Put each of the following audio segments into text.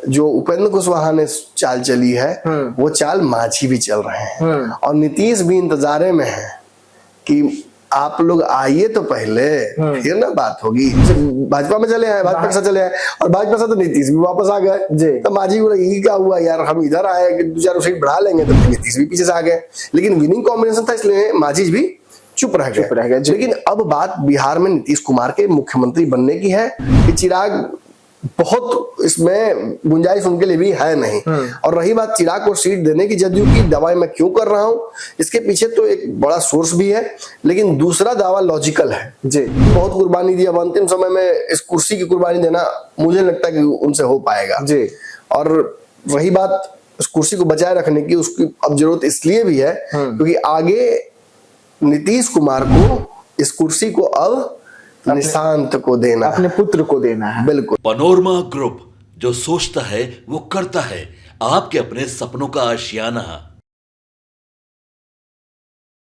जो उपेंद्र कुशवाहा ने चाल चली है वो चाल मांझी भी चल रहे हैं और नीतीश भी इंतजारे में है कि आप लोग आइए तो पहले फिर ना बात होगी। भाजपा में चले आए, भाजपा के साथ चले आए और भाजपा से तो नीतीश भी वापस आ गए। तो मांझी को ये क्या हुआ यार, हम इधर आए कि 2-4 सीट बढ़ा लेंगे, तो नीतीश भी पीछे से आ गए। लेकिन विनिंग कॉम्बिनेशन था इसलिए मांझी भी चुप रह गए। लेकिन अब बात बिहार में नीतीश कुमार के मुख्यमंत्री बनने की है कि चिराग बहुत इसमें गुंजाइश उनके लिए भी है नहीं। और रही बात चिराग को सीट देने की, जदयू की दवाई मैं क्यों कर रहा हूं, इसके पीछे तो एक बड़ा सोर्स भी है, लेकिन दूसरा दावा लॉजिकल है जी। बहुत कुर्बानी दी, अब अंतिम समय में इस कुर्सी की कुर्बानी देना मुझे लगता है कि उनसे हो पाएगा जी। और रही बात इस कुर्सी को बचाए रखने की, उसकी अब जरूरत इसलिए भी है क्योंकि आगे नीतीश कुमार को इस कुर्सी को अब निशांत को देना, अपने पुत्र को देना है। बिल्कुल। पनोरमा ग्रुप, जो सोचता है वो करता है, आपके अपने सपनों का आशियाना।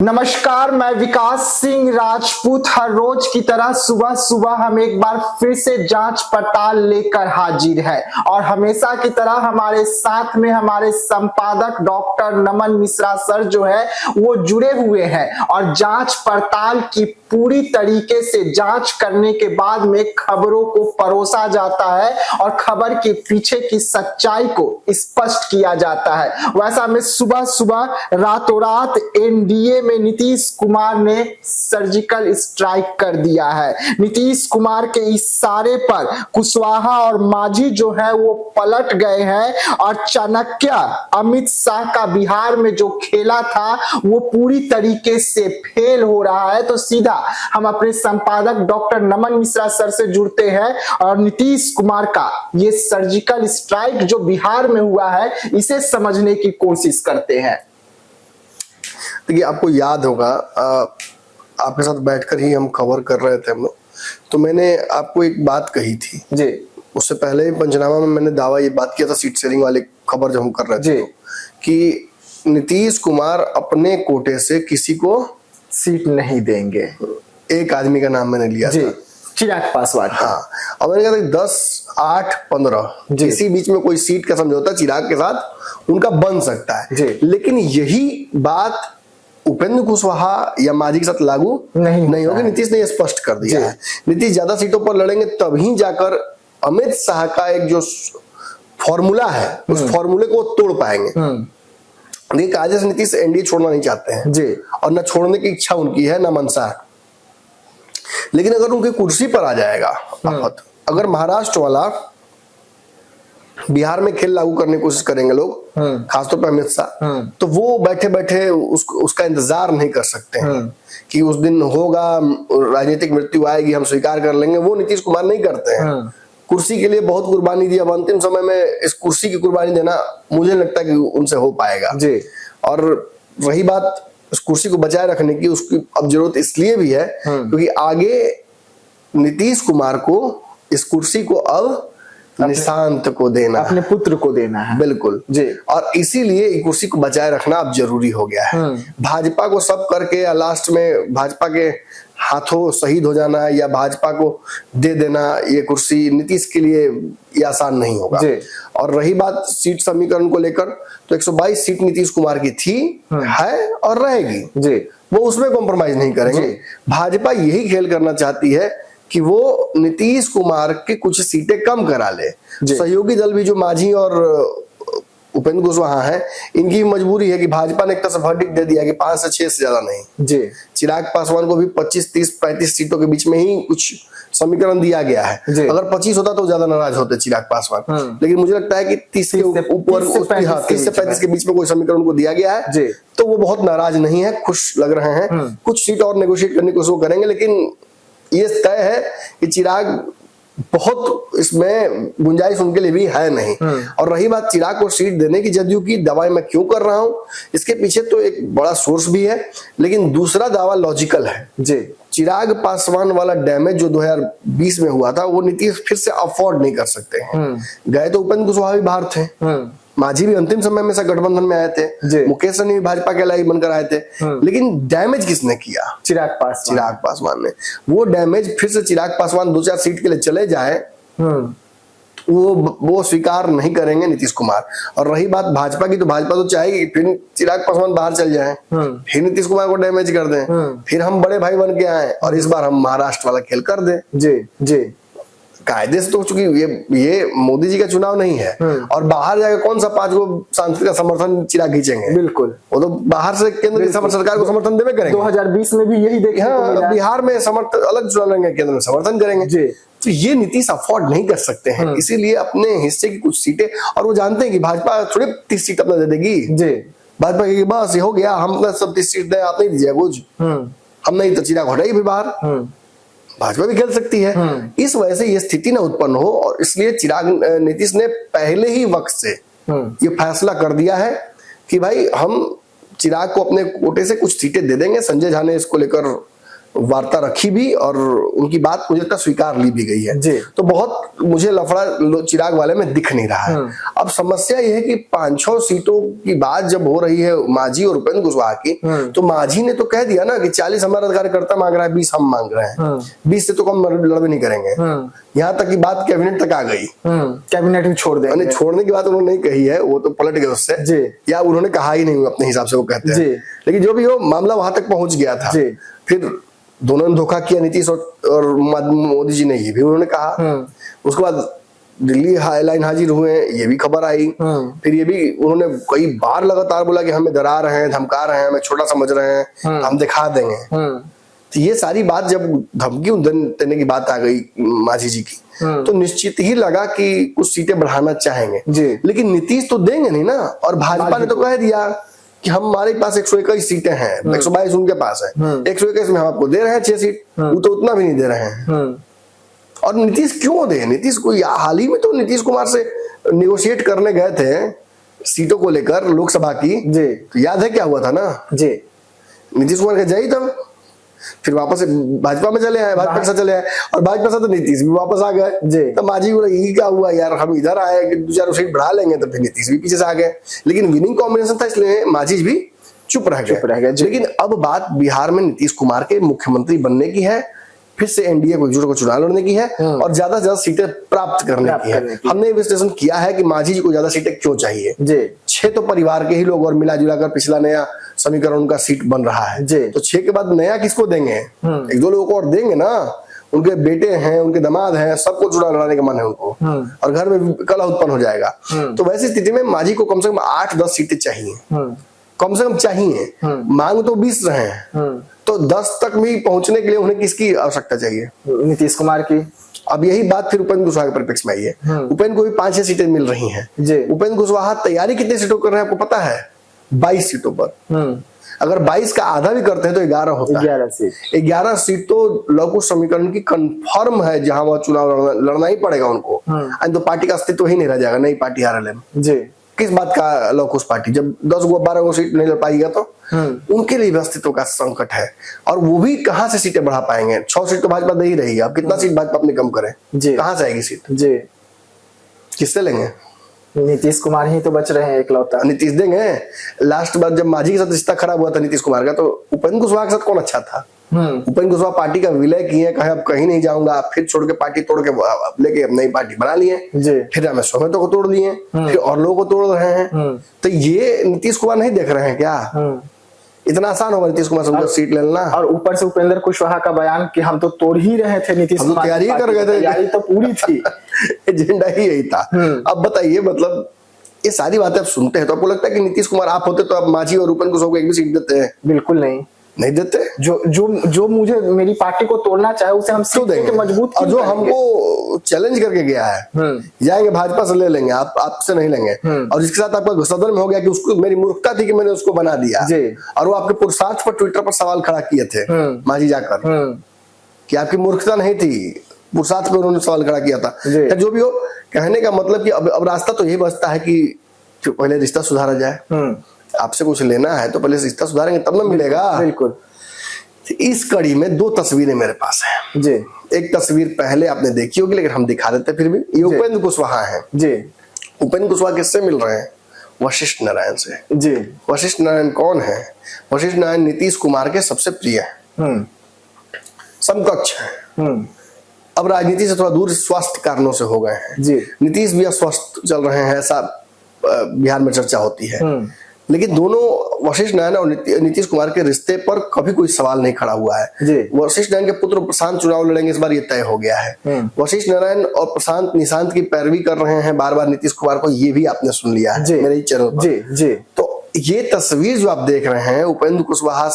नमस्कार, मैं विकास सिंह राजपूत। हर रोज की तरह सुबह सुबह हम एक बार फिर से जांच पड़ताल लेकर हाजिर है और हमेशा की तरह हमारे साथ में हमारे संपादक डॉक्टर नमन मिश्रा सर जो है वो जुड़े हुए हैं और जांच पड़ताल की पूरी तरीके से जांच करने के बाद में खबरों को परोसा जाता है और खबर के पीछे की सच्चाई को स्पष्ट किया जाता है। वैसा में सुबह सुबह रातों रात एनडीए में नीतीश कुमार ने सर्जिकल स्ट्राइक कर दिया है। नीतीश कुमार के इशारे पर कुशवाहा और मांझी जो है वो पलट गए हैं और चाणक्य अमित शाह का बिहार में जो खेला था वो पूरी तरीके से फेल हो रहा है। तो सीधा हम अपने संपादक डॉक्टर नमन मिश्रा सर से जुड़ते हैं और नीतीश कुमार का ये सर्जिकल स्ट्राइक जो बिहार में हुआ है इसे समझने की कोशिश करते हैं। देखिए, आपको याद होगा आपके साथ बैठकर ही हम खबर कर रहे थे हम लोग, तो मैंने आपको एक बात कही थी जी। उससे पहले पंचनामा में मैंने दावा ये बात किया था, सीट शेयरिंग वाले खबर जब हम कर रहे थे कि नीतीश कुमार अपने कोटे से किसी को सीट नहीं देंगे। एक आदमी का नाम मैंने लिया था, चिराग पासवान। हाँ, और मैंने कहा 10, 8, 15 इसी बीच में कोई सीट का समझौता चिराग के साथ उनका बन सकता है। लेकिन यही बात उपेंद्र कुशवाहा या मांझी के साथ लागू नहीं होगी। नीतीश ने यह स्पष्ट कर दिया है। नीतीश ज्यादा सीटों पर लड़ेंगे तभी जाकर अमित शाह का एक जो फॉर्मूला है उस फॉर्मूले को तोड़ पाएंगे। देखिए, कायदे से नीतीश एनडीए छोड़ना नहीं चाहते हैं जी, और न छोड़ने की इच्छा उनकी है न मनसा है। लेकिन अगर उनकी कुर्सी पर आ जाएगा अगर महाराष्ट्र वाला बिहार में खेल लागू करने की कोशिश करेंगे लोग, खासतौर पर अमित शाह, तो वो बैठे बैठे उसका इंतजार नहीं कर सकते हैं कि उस दिन होगा, राजनीतिक मृत्यु आएगी, हम स्वीकार कर लेंगे। वो नीतीश कुमार नहीं करते हैं। कुर्सी के लिए बहुत कुर्बानी दी, अब अंतिम समय में इस कुर्सी की कुर्बानी देना मुझे लगता है कि उनसे हो पाएगा जी। और रही बात इस कुर्सी को बचाए रखने की, उसकी अब जरूरत इसलिए भी है क्योंकि आगे नीतीश कुमार को इस कुर्सी को अब निशांत को देना, अपने पुत्र को देना है। बिल्कुल जी। और इसीलिए कुर्सी को बचाए रखना अब जरूरी हो गया है। भाजपा को सब करके या लास्ट में भाजपा के हाथों शहीद हो जाना या भाजपा को दे देना, ये कुर्सी नीतीश के लिए ये आसान नहीं होगा जी। और रही बात सीट समीकरण को लेकर, तो 122 सीट नीतीश कुमार की थी, है और रहेगी जी। वो उसमें कॉम्प्रोमाइज नहीं करेंगे। भाजपा यही खेल करना चाहती है कि वो नीतीश कुमार के कुछ सीटें कम करा ले। सहयोगी दल भी जो मांझी और उपेंद्र कुशवाहा है, इनकी मजबूरी है कि भाजपा ने एक तरह से वर्डिक्ट दे दिया कि 5 से 6 से ज्यादा नहीं जी। चिराग पासवान को भी 25, 30, 35 सीटों के बीच में ही कुछ समीकरण दिया गया है। अगर 25 होता तो ज्यादा नाराज होते चिराग पासवान, लेकिन मुझे लगता है कि 30 के ऊपर 30 से 35 के बीच में कोई समीकरण को दिया गया है तो वो बहुत नाराज नहीं है, खुश लग रहे हैं। कुछ सीट और नेगोशिएट करने की कोशिश करेंगे, लेकिन ये तय है कि चिराग बहुत इसमें गुंजाइश उनके लिए भी है नहीं। और रही बात चिराग को सीट देने की, जदयू की दवाई मैं क्यों कर रहा हूं, इसके पीछे तो एक बड़ा सोर्स भी है, लेकिन दूसरा दावा लॉजिकल है जी। चिराग पासवान वाला डैमेज जो 2020 में हुआ था वो नीतीश फिर से अफोर्ड नहीं कर सकते हैं। गए तो उपेंद्र कुशवाहा भी बाहर थे, मांझी भी अंतिम समय में गठबंधन में आए थे, मुकेश सहनी भी भाजपा के अलाइ बनकर आए थे, लेकिन डैमेज किसने किया? चिराग पासवान ने। वो डैमेज फिर से चिराग पासवान 2-4 सीट के लिए चले जाए वो स्वीकार नहीं करेंगे नीतीश कुमार। और रही बात भाजपा की, तो भाजपा तो चाहेगी फिर चिराग पासवान बाहर चल जाएं, फिर नीतीश कुमार को डैमेज कर दें, फिर हम बड़े भाई बन के आए और इस बार हम महाराष्ट्र वाला खेल कर दें। जी जी। कायदे से तो चूंकि ये मोदी जी का चुनाव नहीं है, और बाहर जाकर कौन सा 5 गो सांसद का समर्थन चिराग खींचेंगे? बिल्कुल, वो तो बाहर से केंद्र की सरकार को समर्थन देवे करेंगे। 2020 में भी यही देखने को मिला। हाँ, बिहार में समर्थन अलग चुनाव लड़ेंगे, केंद्र में समर्थन करेंगे जी। तो ये नीतीश अफोर्ड नहीं कर सकते हैं, इसीलिए अपने हिस्से की कुछ सीटें, और वो जानते हैं कि भाजपा थोड़ी 30 सीट अपना दे देगी जी। भाजपा की बस ये हो गया, हम सब 30 सीट दें, आप नहीं दीजिए कुछ, हम नहीं तो चिराग हटाइए फिर बाहर, भाजपा भी खेल सकती है। इस वजह से ये स्थिति ना उत्पन्न हो, और इसलिए नीतीश ने पहले ही वक्त से ये फैसला कर दिया है कि भाई हम चिराग को अपने कोटे से कुछ सीटें दे देंगे। संजय झा ने इसको लेकर वार्ता रखी भी, और उनकी बात मुझे लगता स्वीकार ली भी गई है। तो बहुत मुझे लफड़ा चिराग वाले में दिख नहीं रहा है। अब समस्या यह है कि 5-6 सीटों की बात जब हो रही है मांझी और उपेंद्र कुशवाहा की, तो मांझी ने तो कह दिया ना कि 40 हमारा कार्यकर्ता मांग रहा है, 20 हम मांग रहे हैं, 20 से तो कम लड़ भी नहीं करेंगे। यहाँ तक की बात कैबिनेट तक आ गई, कैबिनेट भी छोड़ दे। छोड़ने की बात उन्होंने नहीं कही है, वो तो पलट गए उससे, या उन्होंने कहा ही नहीं अपने हिसाब से, वो कहते हैं। लेकिन जो भी हो, मामला वहां तक पहुंच गया था। फिर दोनों ने धोखा किया, नीतीश और मोदी जी ने, ये भी उन्होंने कहा। उसके बाद दिल्ली हाईलाइन हाजिर हुए, ये भी खबर आई। फिर ये भी उन्होंने कई बार लगातार बोला कि हमें डरा रहे हैं, धमका रहे हैं, हमें छोटा समझ रहे हैं, हम दिखा देंगे। तो ये सारी बात जब धमकी देने की बात आ गई मांझी जी की, तो निश्चित ही लगा कि कुछ सीटें बढ़ाना चाहेंगे। लेकिन नीतीश तो देंगे नहीं ना, और भाजपा ने तो कह दिया कि हमारे पास 121 सीटें हैं, 122 उनके पास है, 121 में हम आपको दे रहे हैं 6 सीट, वो तो उतना भी नहीं दे रहे हैं। और नीतीश क्यों दे? नीतीश को हाल ही में तो नीतीश कुमार से निगोशिएट करने गए थे सीटों को लेकर लोकसभा की, तो याद है क्या हुआ था ना जी? नीतीश कुमार के जाई तब, फिर वापस भाजपा में चले आए, भाजपा से चले आए, और भाजपा से तो नीतीश भी वापस आ गए। तो मांझी बोला ये क्या हुआ यार, हम इधर आए कि 2-4 सीट बढ़ा लेंगे, तो फिर नीतीश भी पीछे से आ गए। लेकिन विनिंग कॉम्बिनेशन था, इसलिए मांझी भी चुप रह गए। लेकिन अब बात बिहार में नीतीश कुमार के मुख्यमंत्री बनने की है, फिर से एनडीए को एकजुट को चुनाव लड़ने की है, और ज्यादा से ज्यादा सीटें प्राप्त करने की है। हमने विश्लेषण किया है कि मांझी जी को ज्यादा सीटें क्यों चाहिए। 6 तो परिवार के ही लोग, और मिला जुला कर पिछला नया समीकरण उनका सीट बन रहा है। तो 6 के बाद नया किसको देंगे? 1-2 लोगों को और देंगे ना, उनके बेटे हैं, उनके दामाद हैं, सबको चुनाव लड़ाने का मन है उनको, और घर में कलह उत्पन्न हो जाएगा। तो वैसी स्थिति में मांझी को कम से कम 8-10 सीटें चाहिए, कम से कम चाहिए। मांग तो 20 रहे हैं, तो 10 तक भी पहुंचने के लिए उन्हें किसकी आवश्यकता चाहिए? नीतीश कुमार की। अब यही बात फिर उपेंद्र कुशवाहा के परिप्रेक्ष्य में आई है। उपेंद्र को भी 5-6 सीटें मिल रही हैं। उपेंद्र कुशवाहा तैयारी कितने सीटों कर रहे हैं आपको पता है? 22 सीटों पर। अगर 22 का आधा भी करते हैं तो 11 होता है। 11 सीट तो लव समीकरण की कंफर्म है, जहां वह चुनाव लड़ना ही पड़ेगा उनको, तो पार्टी का अस्तित्व ही नहीं रह जाएगा, नई पार्टी आरएलएम। किस बात का लव पार्टी? जब 10-12 को सीट नहीं लड़ पाएगा तो उनके लिए भी अस्तित्व का संकट है, और वो भी कहां से सीटें बढ़ा पाएंगे? 6 सीट तो भाजपा दे ही रही है, अब कितना सीट भाजपा अपने कम करे, कहां से आएगी सीट? किससे लेंगे? नीतीश कुमार ही तो बच रहे हैं इकलौता। नीतीश देंगे? लास्ट बार जब मांझी के साथ रिश्ता खराब हुआ था नीतीश कुमार का, तो उपेंद्र कुशवाहा के साथ कौन अच्छा था? उपेंद्र कुशवाहा पार्टी का विलय किए, कहे अब कहीं नहीं जाऊंगा, फिर छोड़ के पार्टी तोड़ के लेके अब नई पार्टी बना लिए, फिर हमें स्वागतों को तोड़ लिए, फिर और लोगों को तोड़ रहे हैं। तो ये नीतीश कुमार नहीं देख रहे हैं क्या? इतना आसान होगा नीतीश कुमार से सीट ले लेना? और ऊपर से उपेंद्र कुशवाहा का बयान कि हम तो तोड़ ही रहे थे, नीतीश कुमार तैयारी कर गए थे, तैयारी तो पूरी थी, एजेंडा ही यही था। अब बताइए, मतलब ये सारी बातें आप सुनते हैं तो आपको लगता है कि नीतीश कुमार आप होते तो आप मांझी और उपेंद्र कुशवाहा को एक भी सीट देते हैं? बिल्कुल नहीं देते। जो मुझे मेरी पार्टी को तोड़ना चाहे उसे हम क्यों देंगे? मजबूत। और जो हमको चैलेंज करके गया है, जाएंगे भाजपा से ले लेंगे, आपसे नहीं लेंगे, और जिसके साथ आपका सदन में हो गया कि उसको मेरी मूर्खता थी कि मैंने उसको बना दिया, और वो आपके पुरुषार्थ पर ट्विटर पर सवाल खड़ा किए थे मांझी जाकर कि आपकी मूर्खता नहीं थी, पुरुषार्थ पर उन्होंने सवाल खड़ा किया था। जो भी हो, कहने का मतलब कि अब रास्ता तो यही बचता है कि पहले रिश्ता सुधारा जाए। आपसे कुछ लेना है तो पहले रिश्ता सुधारेंगे तब ना मिलेगा। बिल्कुल। इस कड़ी में 2 तस्वीरें मेरे पास हैं जी। एक तस्वीर पहले आपने देखी होगी, लेकिन हम दिखा देते फिर भी। ये उपेंद्र कुशवाहा है जी। उपेंद्र कुशवाहा किससे मिल रहे हैं? वशिष्ठ नारायण से जी। वशिष्ठ नारायण कौन है? वशिष्ठ नारायण नीतीश कुमार के सबसे प्रिय समकक्ष है। अब राजनीति से थोड़ा दूर स्वास्थ्य कारणों से हो गए हैं जी। नीतीश भी अस्वस्थ चल रहे हैं, ऐसा बिहार में चर्चा होती है। लेकिन दोनों वशिष्ठ नारायण और नीतीश कुमार के रिश्ते पर कभी कोई सवाल नहीं खड़ा हुआ है जी। वशिष्ठ नारायण के पुत्र प्रशांत चुनाव लड़ेंगे, इस बार ये तय हो गया है। वशिष्ठ नारायण और प्रशांत निशांत की पैरवी कर रहे हैं बार बार नीतीश कुमार को, ये भी आपने सुन लिया है मेरे ही चैनल पर। जी जी। तो ये तस्वीर जो आप देख रहे हैं उपेंद्र कुशवाहा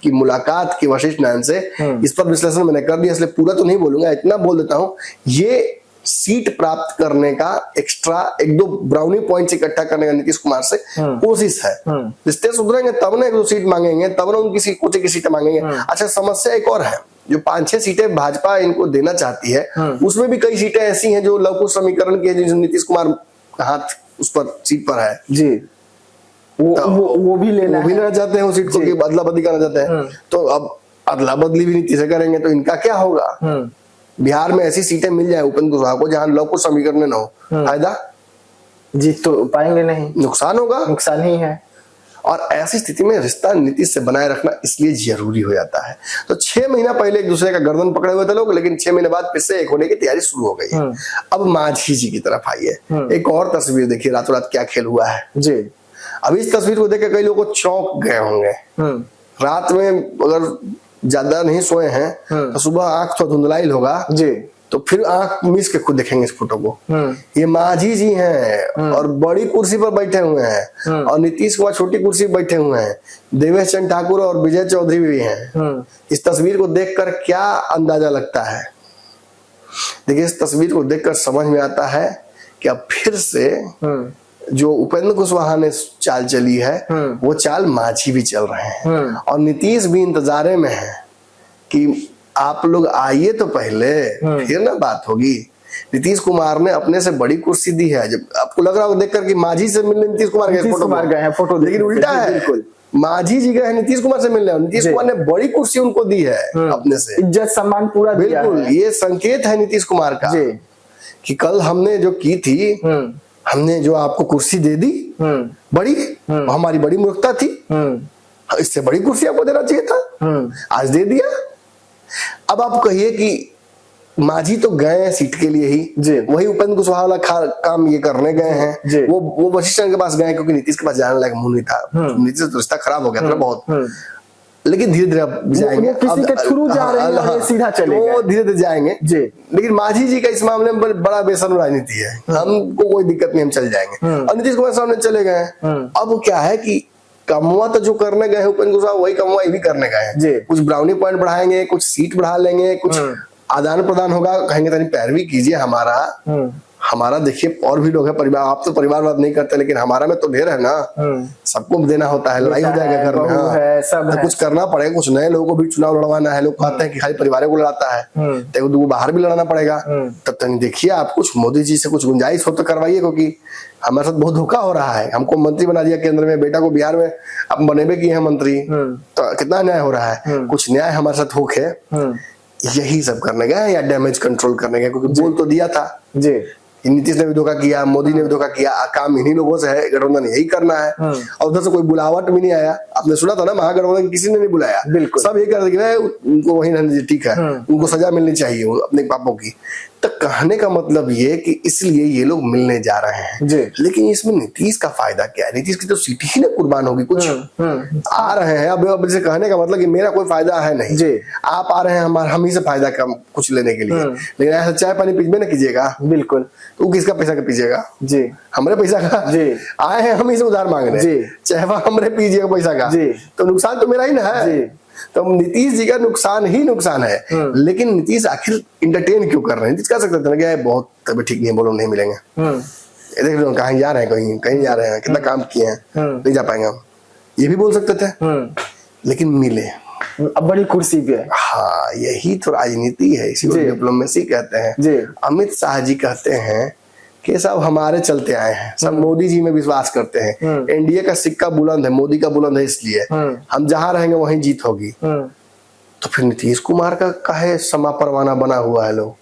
की मुलाकात की वशिष्ठ नारायण से, इस पर विश्लेषण मैंने कर दिया, इसलिए पूरा तो नहीं बोलूंगा, इतना बोल देता हूं, ये सीट प्राप्त करने का एक्स्ट्रा 1-2 ब्राउनी पॉइंट्स इकट्ठा करने का नीतीश कुमार से कोशिश है। रिश्ते सुधरेंगे तब ना 1-2 सीट मांगेंगे, तब ना उनकी कुछ की सीटें मांगेंगे। अच्छा, समस्या एक और है, जो 5-6 सीटें भाजपा इनको देना चाहती है, उसमें भी कई सीटें ऐसी हैं जो लघु समीकरण की है, जो नीतीश कुमार हाथ उस पर सीट पर है जी, वो भी लेना चाहते हैं, उस सीट को अदला बदली करना चाहते हैं। तो अब अदला बदली भी नीतीश से करेंगे तो इनका क्या होगा? बिहार में ऐसी सीटें मिल जाए उपेंद्र कुशवाहा को जहां लव कुछ समीकरण न हो, फायदा? जीत तो पाएंगे नहीं, नुकसान होगा, नुकसान ही है। और ऐसी स्थिति में रिश्ता नीतीश से बनाए रखना इसलिए जरूरी हो जाता है। तो 6 महीना पहले एक दूसरे का गर्दन पकड़े हुए थे लोग, लेकिन 6 महीने बाद फिर से एक होने की तैयारी शुरू हो गई है। अब मांझी जी की तरफ आइए, एक और तस्वीर देखिए, रातों रात क्या खेल हुआ है जी। अब इस तस्वीर को देख के कई लोग चौंक गए होंगे। रात में अगर ज्यादा नहीं सोए हैं तो सुबह आंख तो धुंधलाई होगा जी, तो फिर आंख मिस के खुद देखेंगे इस फोटो को। ये मांझी जी हैं और बड़ी कुर्सी पर बैठे हुए हैं, और नीतीश कुमार छोटी कुर्सी पर बैठे हुए हैं, देवेश चंद्र ठाकुर और विजय चौधरी भी हैं। इस तस्वीर को देखकर क्या अंदाजा लगता है? देखिए, इस तस्वीर को देखकर समझ में आता है कि अब फिर से जो उपेंद्र कुशवाहा ने चाल चली है वो चाल मांझी भी चल रहे हैं, और नीतीश भी इंतजारे में है कि आप लोग आइए तो पहले, फिर ना बात होगी। नीतीश कुमार ने अपने से बड़ी कुर्सी दी है। जब आपको लग रहा होगा देखकर कि मांझी से मिलने नीतीश कुमार गए हैं फोटो, लेकिन उल्टा है, बिल्कुल मांझी जी गए नीतीश कुमार से मिलने, नीतीश कुमार ने बड़ी कुर्सी उनको दी है अपने से, इज्जत सम्मान पूरा दिया है। बिल्कुल, ये संकेत है नीतीश कुमार का कि कल हमने जो की थी, हमने जो आपको कुर्सी दे दी बड़ी, हमारी बड़ी मूर्खता थी, इससे बड़ी कुर्सी आपको देना चाहिए था, आज दे दिया। अब आप कहिए कि मांझी तो गए हैं सीट के लिए ही, वही उपेंद्र कुशवाहा वाला काम ये करने गए हैं, वो वशिष्ठ के पास गए क्योंकि नीतीश के पास जाने लायक मुंह नहीं था, नीतीश से तो रिश्ता खराब हो गया था बहुत। लेकिन धीरे धीरे अब जाएंगे, किसी के थ्रू जा रहे हैं और ये सीधा चलेगा, तो धीरे धीरे जाएंगे जी। लेकिन मांझी जी का इस मामले में बड़ा बेसर राजनीति है, हमको कोई दिक्कत नहीं, हम चल जाएंगे, और नीतीश कुमार सामने चले गए। अब क्या है कि कमवा तो जो करने गए उपेंद्र कुशवाहा वही कमवा ये भी करने गए हैं, कुछ ब्राउनी पॉइंट बढ़ाएंगे, कुछ सीट बढ़ा लेंगे, कुछ आदान प्रदान होगा, कहेंगे तनी पैरवी कीजिए हमारा देखिए और भी लोग है परिवार, आप तो परिवारवाद नहीं करते, लेकिन हमारा में तो ढेर है ना, सबको देना होता है, लड़ाई हो जाएगा घर में, तो कुछ करना पड़ेगा, कुछ नए लोगों को भी चुनाव लड़वाना है। लोग कहते हैं कि खाली परिवार को लड़ाता है, तो बाहर भी लड़ाना पड़ेगा। तब तक देखिए आप कुछ मोदी जी से कुछ गुंजाइश हो तो करवाइए, क्योंकि हमारे साथ बहुत धोखा हो रहा है। हमको मंत्री बना दिया केंद्र में, बेटा को बिहार में अब बनेबे किए हैं मंत्री, तो कितना न्याय हो रहा है? कुछ न्याय हमारे साथ होके यही सब करने गए या डैमेज कंट्रोल करने गए, क्योंकि बोल तो दिया था जी, नीतीश ने भी धोखा किया, मोदी ने भी धोखा किया, काम इन्हीं लोगों से है, गठबंधन यही करना है। और उधर से कोई बुलावट भी नहीं आया, आपने सुना था ना, महागठबंधन किसी ने नहीं बुलाया, सब यही कर दिया उनको वही रहने, ठीक है, उनको सजा मिलनी चाहिए अपने पापों की। तो कहने का मतलब ये कि इसलिए ये लोग मिलने जा रहे हैं, लेकिन इसमें नीतीश का फायदा क्या है? नीतीश की तो सीट ही ना कुर्बान होगी, कुछ आ रहे हैं। अब इसे कहने का मतलब कि मेरा कोई फायदा है नहीं, आप आ रहे हैं हम ही से फायदा कम कुछ लेने के लिए, लेकिन ऐसा चाय पानी पीछे ना कीजिएगा, बिल्कुल, तो किसका पैसा का पीजिएगा जी? हमारे पैसा का जी, आए हैं हम ही से उधार मांगने जी, चाहे हमारे पीजिएगा पैसा का जी, तो नुकसान तो मेरा ही ना है जी। तो नीतीश जी का नुकसान ही नुकसान है, लेकिन नीतीश आखिर इंटरटेन क्यों कर रहे हैं? नीतीश कह सकते थे ना कि बहुत तबीयत ठीक नहीं है, बोलो नहीं मिलेंगे, देख लो कहीं जा रहे हैं, कहीं जा रहे हैं, कितना काम किए हैं, नहीं जा पाएंगे हम, ये भी बोल सकते थे, लेकिन मिले, अब बड़ी कुर्सी पे। हाँ, यही तो राजनीति है, इसी को डिप्लोमेसी कहते हैं। अमित शाह जी कहते हैं कि सब हमारे चलते आए हैं, सब मोदी जी में विश्वास करते हैं, एनडीए का सिक्का बुलंद है, मोदी का बुलंद है, इसलिए हम जहां रहेंगे वहीं जीत होगी। तो फिर नीतीश कुमार का काहे समा परवाना बना हुआ है लोग?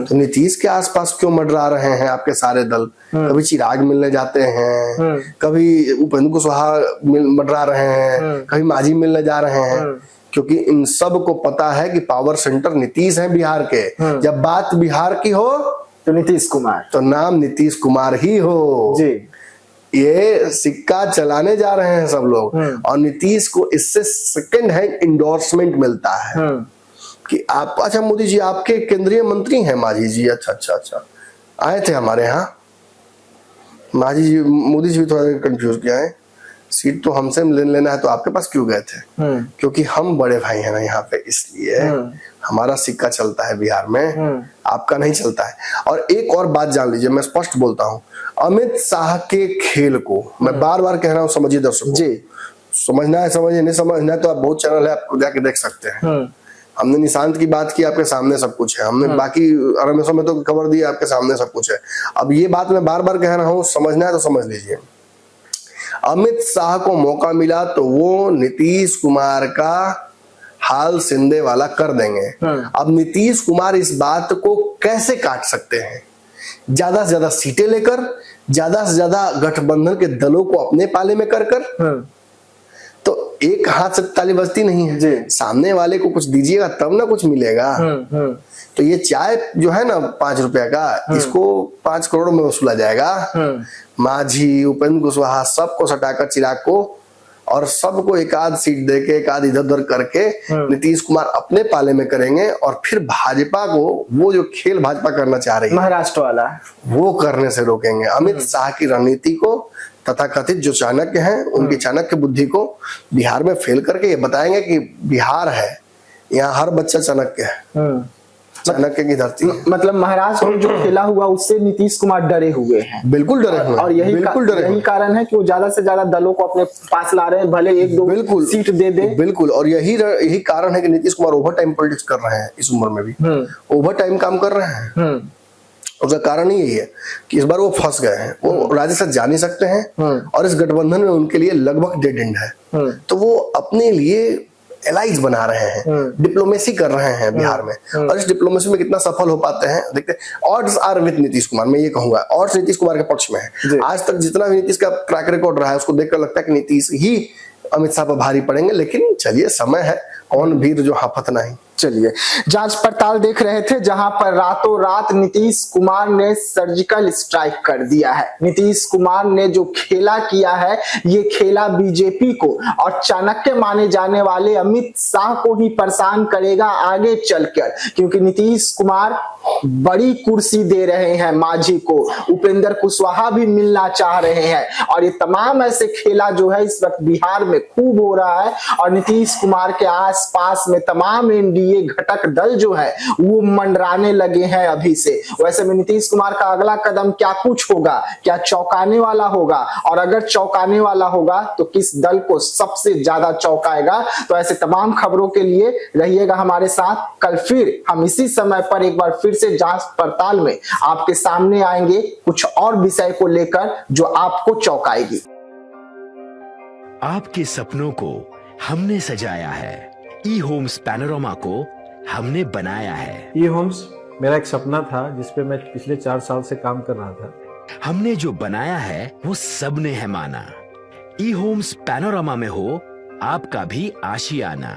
तो नीतीश के आसपास क्यों मंडरा रहे हैं आपके सारे दल? कभी चिराग मिलने जाते हैं, कभी उपेंद्र कुशवाहा मंडरा रहे हैं, कभी मांझी मिलने जा रहे हैं। क्योंकि इन सब को पता है कि पावर सेंटर नीतीश है बिहार के। जब बात बिहार की हो तो नीतीश कुमार, तो नाम नीतीश कुमार ही हो जी। ये सिक्का चलाने जा रहे हैं सब लोग, और नीतीश को इससे सेकंड हैंड इंडोर्समेंट मिलता है कि आप, अच्छा मोदी जी आपके केंद्रीय मंत्री हैं मांझी जी, अच्छा आए थे हमारे यहाँ मांझी जी, मोदी जी भी थोड़ा कंफ्यूज किया है, सीट तो हमसे लेना है तो आपके पास क्यों गए थे? क्योंकि हम बड़े भाई हैं ना यहाँ पे, इसलिए हमारा सिक्का चलता है बिहार में, आपका नहीं चलता है। और एक और बात जान लीजिए, मैं स्पष्ट बोलता हूँ, अमित शाह के खेल को मैं बार बार कह रहा हूँ, समझिए दर्शकों जी, समझना है समझिए, नहीं समझना है तो आप बहुत चैनल है, आप जाके देख सकते हैं। हमने निशांत की बात की, आपके सामने सब कुछ है, हमने बाकी रमेशों में तो खबर दी, आपके सामने सब कुछ है। अब ये बात मैं बार बार कह रहा हूँ, समझना है तो समझ लीजिए। अमित शाह को मौका मिला तो वो नीतीश कुमार का हाल सिंधे वाला कर देंगे। अब नीतीश कुमार इस बात को कैसे काट सकते हैं? ज्यादा से ज्यादा सीटें लेकर, ज्यादा से ज्यादा गठबंधन के दलों को अपने पाले में कर तो एक हाथ से ताली बजती नहीं है, सामने वाले को कुछ दीजिएगा तब ना कुछ मिलेगा। तो ये चाय जो है ना 5 रुपया का, इसको 5 करोड़ में वसूला जाएगा। मांझी, उपेंद्र कुशवाहा सबको सटाकर चिराग को, और सबको एक आध सीट देके, एक आध इधर उधर करके नीतीश कुमार अपने पाले में करेंगे, और फिर भाजपा को वो जो खेल भाजपा करना चाह रही है महाराष्ट्र वाला, वो करने से रोकेंगे। अमित शाह की रणनीति को, तथा कथित जो चाणक्य हैं उनकी चाणक्य बुद्धि को बिहार में फेल करके ये बताएंगे कि बिहार है, यहाँ हर बच्चा चाणक्य है, चाणक्य की धरती। मतलब महाराष्ट्र में जो खेला हुआ उससे नीतीश कुमार डरे हुए हैं, बिल्कुल डरे हुए, और यही कारण है कि वो ज्यादा से ज्यादा दलों को अपने पास ला रहे हैं, भले 1-2 सीट दे दे। बिल्कुल, और यही कारण है कि Nitish Kumar over time politics कर रहे हैं, इस उम्र में भी ओवर टाइम काम कर रहे हैं। उसका कारण ही यही है कि इस बार वो फंस गए हैं, वो राज्यसभा जा नहीं सकते हैं, और इस गठबंधन में उनके लिए लगभग डेड एंड है। तो वो अपने लिए एलाइज बना रहे हैं, डिप्लोमेसी कर रहे हैं बिहार में, और इस डिप्लोमेसी में कितना सफल हो पाते हैं देखते हैं। Odds are with Nitish Kumar, मैं ये कहूंगा ऑड्स नीतीश कुमार के पक्ष में है। आज तक जितना भी नीतीश का ट्रैक रिकॉर्ड रहा है उसको देखकर लगता है कि नीतीश ही अमित शाह पर भारी पड़ेंगे, लेकिन चलिए समय है, कौन वीर जो हाफत नहीं। चलिए, जांच पड़ताल देख रहे थे जहां पर रातों रात नीतीश कुमार ने सर्जिकल स्ट्राइक कर दिया है। नीतीश कुमार ने जो खेला किया है, ये खेला बीजेपी को और चाणक्य माने जाने वाले अमित शाह को ही परेशान करेगा आगे चलकर, क्योंकि नीतीश कुमार बड़ी कुर्सी दे रहे हैं मांझी को, उपेंद्र कुशवाहा भी मिलना चाह रहे हैं, और ये तमाम ऐसे खेला जो है इस वक्त बिहार में खूब हो रहा है, और नीतीश कुमार के आसपास में तमाम एनडीए घटक दल जो है वो मंडराने लगे हैं अभी से। वैसे में नीतीश कुमार का अगला कदम क्या कुछ होगा, क्या चौंकाने वाला होगा, और अगर चौंकाने वाला होगा तो किस दल को सबसे ज्यादा चौंकाएगा? तो ऐसे तमाम खबरों के लिए रहिएगा हमारे साथ। कल फिर हम इसी समय पर एक बार फिर से जांच पड़ताल में आपके सामने आएंगे कुछ और विषय को लेकर जो आपको चौंकाएगी। आपके सपनों को हमने सजाया है, ई होम्स पैनोरमा को हमने बनाया है। ई होम्स मेरा एक सपना था जिसपे मैं पिछले 4 साल से काम कर रहा था। हमने जो बनाया है वो सबने है माना। ई होम्स पैनोरमा में हो आपका भी आशियाना।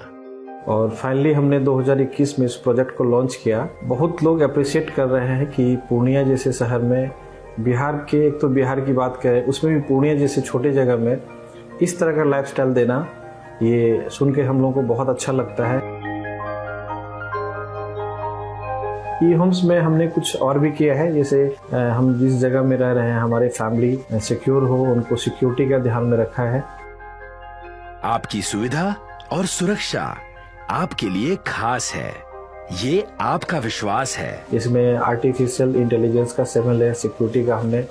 और फाइनली हमने 2021 में इस प्रोजेक्ट को लॉन्च किया। बहुत लोग अप्रिशिएट कर रहे हैं कि पूर्णिया जैसे शहर में, बिहार के, एक तो बिहार की बात करें उसमें भी पूर्णिया जैसे छोटे जगह में इस तरह का लाइफस्टाइल देना, ये सुन के हम लोगों को बहुत अच्छा लगता है। ई होम्स में हमने कुछ और भी किया है, जैसे हम जिस जगह में रह रहे हैं हमारे फैमिली सिक्योर हो, उनको सिक्योरिटी का ध्यान में रखा है। आपकी सुविधा और सुरक्षा आपके लिए खास है, ये आपका विश्वास है। इसमें आर्टिफिशियल इंटेलिजेंस का 7 लेयर सिक्योरिटी का हमने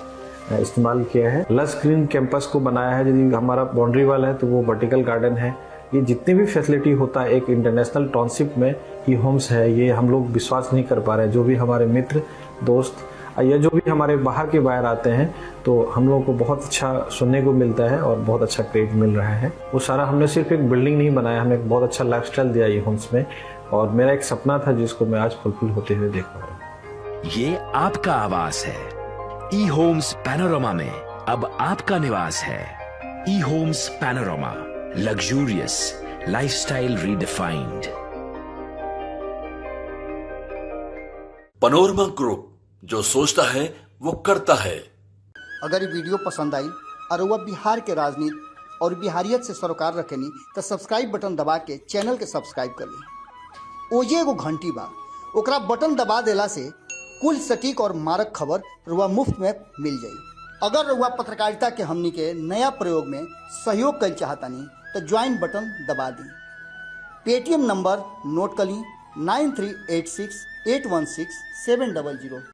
इस्तेमाल किया है। लस ग्रीन कैंपस को बनाया है, यदि हमारा बाउंड्री वाल है तो वो वर्टिकल गार्डन है। ये जितनी भी फैसिलिटी होता है एक इंटरनेशनल टाउनशिप में ई होम्स है, ये हम लोग विश्वास नहीं कर पा रहे हैं। जो भी हमारे मित्र दोस्त या जो भी हमारे बाहर के बाहर आते हैं तो हम लोगों को बहुत अच्छा सुनने को मिलता है और बहुत अच्छा क्रेडिट मिल रहा है। वो सारा हमने सिर्फ एक बिल्डिंग नहीं बनाया, हमें एक बहुत अच्छा लाइफस्टाइल दिया ई होम्स में, और मेरा एक सपना था जिसको मैं आज फुलफिल होते हुए देख पा रहा हूँ। ये आपका आवास है। ई होम्स पैनोरमा में अब आपका निवास है। E Homes Panorama, luxurious, lifestyle redefined. Panorama group, जो सोचता है वो करता है। अगर ये वीडियो पसंद आई और वह बिहार के राजनीति और बिहारियत से सरोकार रखेनी तो सब्सक्राइब बटन दबा के चैनल के सब्सक्राइब कर ली। ओजे एगो घंटी बा, ओकरा बटन दबा देला से कुल सटीक और मारक खबर रुआ मुफ्त में मिल जाई। अगर रुआ पत्रकारिता के हमनी के नया प्रयोग में सहयोग कर चाहतानी तो ज्वाइन बटन दबा दी। पेटीएम नंबर नोट कर ली 9386 816 700।